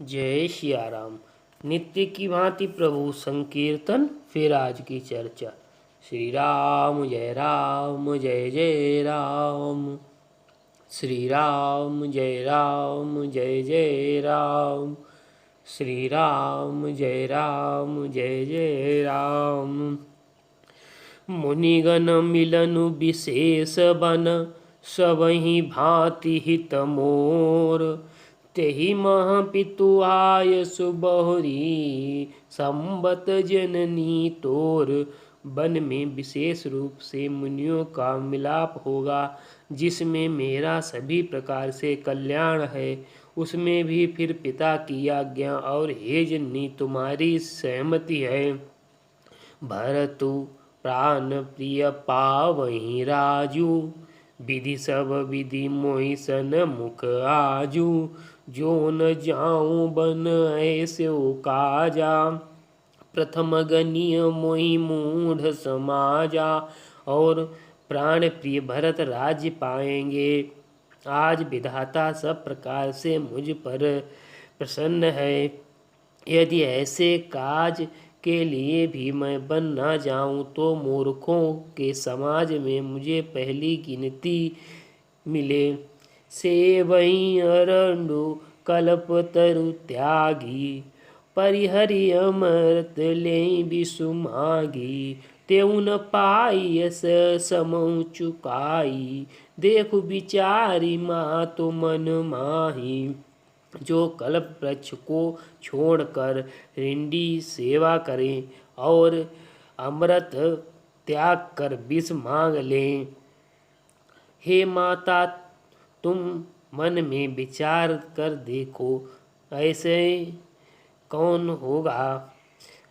जय सिया राम। नित्य की भांति प्रभु संकीर्तन, फिर आज की चर्चा। श्री राम जय जय राम। श्री राम जय जय राम। श्री राम जय जय राम। मुनिगण मिलनु विशेष बन, सबहि भांति हित मोर। तेहि मह पितु आय सुबहुरी, संबत जननी तोर। वन में विशेष रूप से मुनियों का मिलाप होगा, जिसमें मेरा सभी प्रकार से कल्याण है। उसमें भी फिर पिता की आज्ञा और हे जननी तुम्हारी सहमति है। भरतु प्राण प्रिय पावहि राजू, विधि सब विधि मोहि सन मुख आजू। जो न जाऊं बन ऐसे काजा, प्रथम गनीय मोहि मूढ़ समाजा। और प्राण प्रिय भरत राज्य पाएंगे। आज विधाता सब प्रकार से मुझ पर प्रसन्न है। यदि ऐसे काज के लिए भी मैं बन न जाऊं तो मूर्खों के समाज में मुझे पहली गिनती मिले। सेवई अरंडु कल्पतरु त्यागी, परिहरि अमृत ले बिसुमागी। तेउ न पाई यस समौ चुकाई, देखु विचारी मातु मन माही। जो कल्प वृक्ष को छोड़कर रिंडी सेवा करें और अमृत त्याग कर विष मांग लें। हे माता, तुम मन में विचार कर देखो, ऐसे कौन होगा।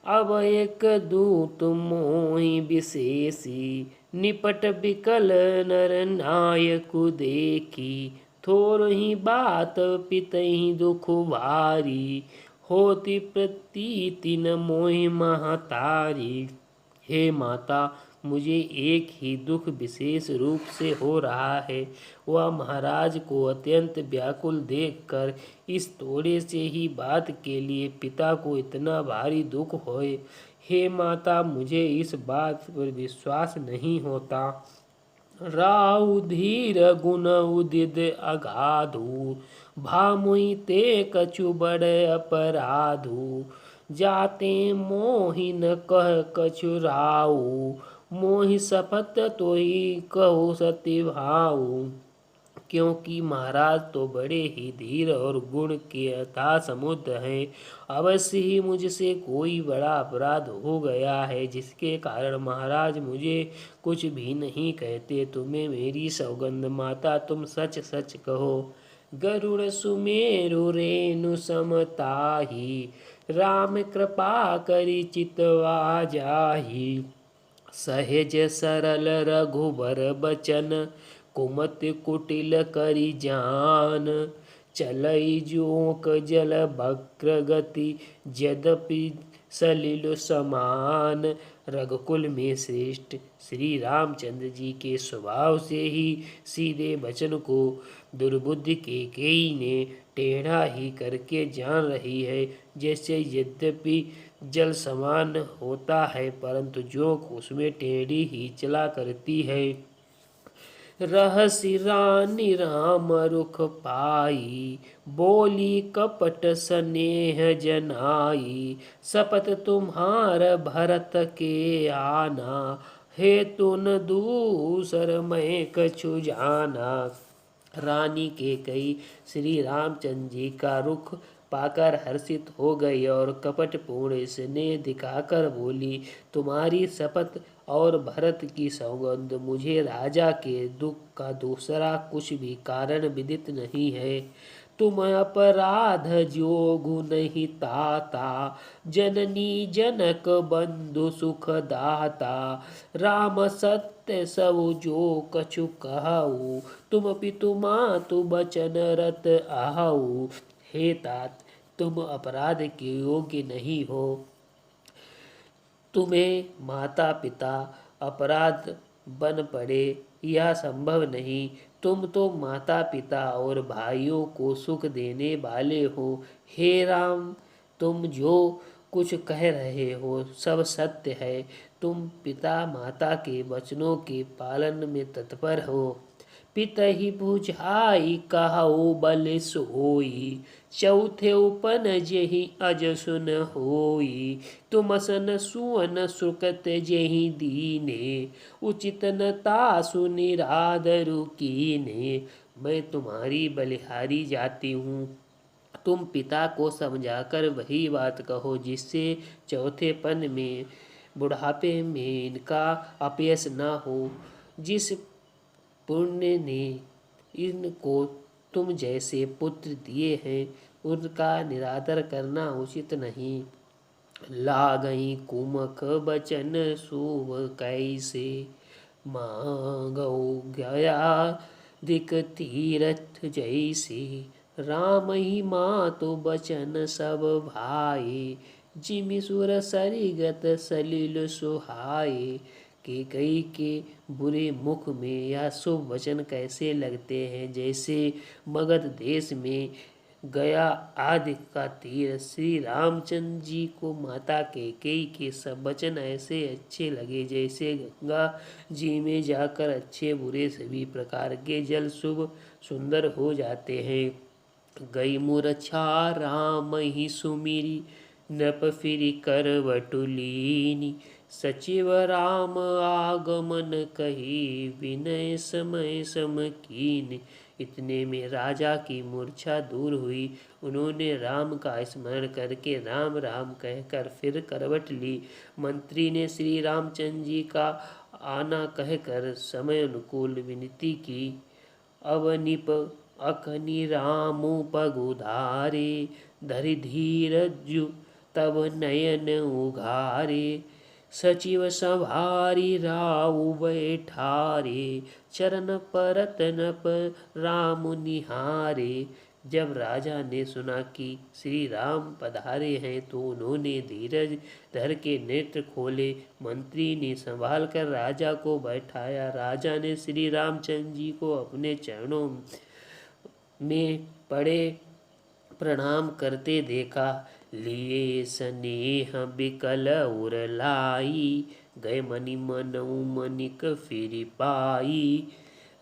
अब एक दूत मोहि विशेषी, निपट विकल नर नायकु देखी। थोर ही बात पितहि दुख भारी, होती प्रतीति न मोहि महतारी। हे माता, मुझे एक ही दुख विशेष रूप से हो रहा है। वह महाराज को अत्यंत व्याकुल देखकर इस थोड़े से ही बात के लिए पिता को इतना भारी दुख होए। हे माता, मुझे इस बात पर विश्वास नहीं होता। राहु धीर गुण उदित अगाधु, भामुहि ते कछु बड़ अपराधु। जाते मोहि न कह कछु राऊ, मोहि शपथ तोहि कहु सत्य भाऊ। क्योंकि महाराज तो बड़े ही धीर और गुण के अथाह समुद्र हैं। अवश्य ही मुझसे कोई बड़ा अपराध हो गया है, जिसके कारण महाराज मुझे कुछ भी नहीं कहते। तुम्हें मेरी सौगंध माता, तुम सच सच कहो। गरुड़ सुमेरु रेणु समताही, राम कृपा करि चितवा जाही। सहज सरल रघुबर बचन, कुमति कुटिल करि जान। चलई जोक जल वक्र गति, यद्यपि सलिल समान। रघुकुल में श्रेष्ठ श्री रामचंद्र जी के स्वभाव से ही सीधे वचन को दुर्बुद्धि कैकेयी ने टेढ़ा ही करके जान रही है। जैसे यद्यपि जल समान होता है, परंतु जोक उसमें टेढ़ी ही चला करती है। रहसि रानी राम रुख पाई, बोली कपट स्नेह जनाई। शपथ तुम्हार भरत के आना, हेतु न दूसर मैं कछु जाना। रानी कैकेयी श्री रामचंद्र जी का रुख पाकर हर्षित हो गई और कपटपूर्ण स्नेह दिखाकर बोली, तुम्हारी शपथ और भरत की सौगंध मुझे राजा के दुख का दूसरा कुछ भी कारण विदित नहीं है। तुम अपराध जोगु नहीं ताता, जननी जनक बंधु सुख दाता। राम सत्य सब जो कछु कहऊ, तुम पितु मातु बचन रत आहऊ। हे तात, तुम अपराध के योग्य नहीं हो। तुम्हें माता पिता अपराध बन पड़े, यह संभव नहीं। तुम तो माता पिता और भाइयों को सुख देने वाले हो। हे राम, तुम जो कुछ कह रहे हो सब सत्य है। तुम पिता माता के वचनों के पालन में तत्पर हो। पितहि बुझाई कहु बल सोई, चौथे उपन जेहि अज सुन होई। तुम सन सुअन सुकृत जेहि दीने, उचित न तासु निरादरु कीने। मैं तुम्हारी बलिहारी जाती हूँ। तुम पिता को समझाकर वही बात कहो जिससे चौथेपन में, बुढ़ापे में इनका अपयश न हो। जिस पुण्य ने इनको तुम जैसे पुत्र दिए हैं उनका निरादर करना उचित नहीं। लागई कुमक बचन शुभ कैसे, मांगो गया दिक तीरथ जैसे। राम ही मातु बचन सब भाई, जिमि सुर सरिगत सलिल सुहाए। कैकेयी के बुरे मुख में यह शुभ वचन कैसे लगते हैं, जैसे मगध देश में गया आदि का तीर। श्री रामचंद्र जी को माता कैकेयी के सब वचन ऐसे अच्छे लगे जैसे गंगा जी में जाकर अच्छे बुरे सभी प्रकार के जल शुभ सुंदर हो जाते हैं। गई मूर्छा राम ही सुमिरी, नृप फिरि करवटुलीनी। सचिव राम आगमन कही, विनय समय सम कीन। इतने में राजा की मूर्छा दूर हुई। उन्होंने राम का स्मरण करके राम राम कहकर फिर करवट ली। मंत्री ने श्री रामचंद्र जी का आना कहकर समय अनुकूल विनती की। अवनिप अखनि रामु पगुधारे, धरि धीरजु तब नयन उघारे। सचिव संभारी राउ बैठारे, चरण परत नप राम निहारे। जब राजा ने सुना कि श्री राम पधारे हैं तो उन्होंने धीरज धर के नेत्र खोले। मंत्री ने संभाल कर राजा को बैठाया। राजा ने श्री रामचंद्र जी को अपने चरणों में पड़े प्रणाम करते देखा। लिए स्नेह बिकल उर लाई, गए मनि मनऊ मनिक फिरि पाई।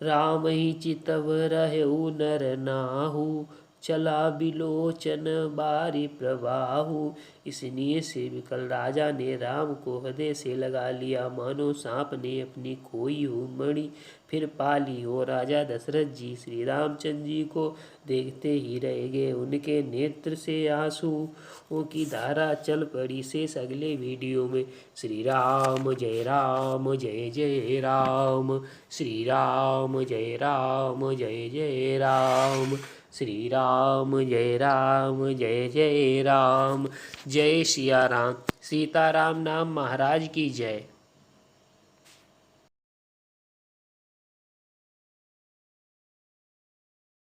राम ही चितव रहु नर नाहु, चला बिलोचन बारी प्रवाहु। इसलिए से विकल राजा ने राम को हृदय से लगा लिया, मानो सांप ने अपनी खोई हुई मणि फिर पा ली हो। राजा दशरथ जी श्री रामचंद्र जी को देखते ही रह गए। उनके नेत्र से आंसुओं की धारा चल पड़ी। शेष अगले वीडियो में। श्री राम जय राम जय जय राम, श्री राम जय राम जय जय राम, श्री राम जय राम जय जय राम। जय सिया राम। सीताराम नाम महाराज की जय।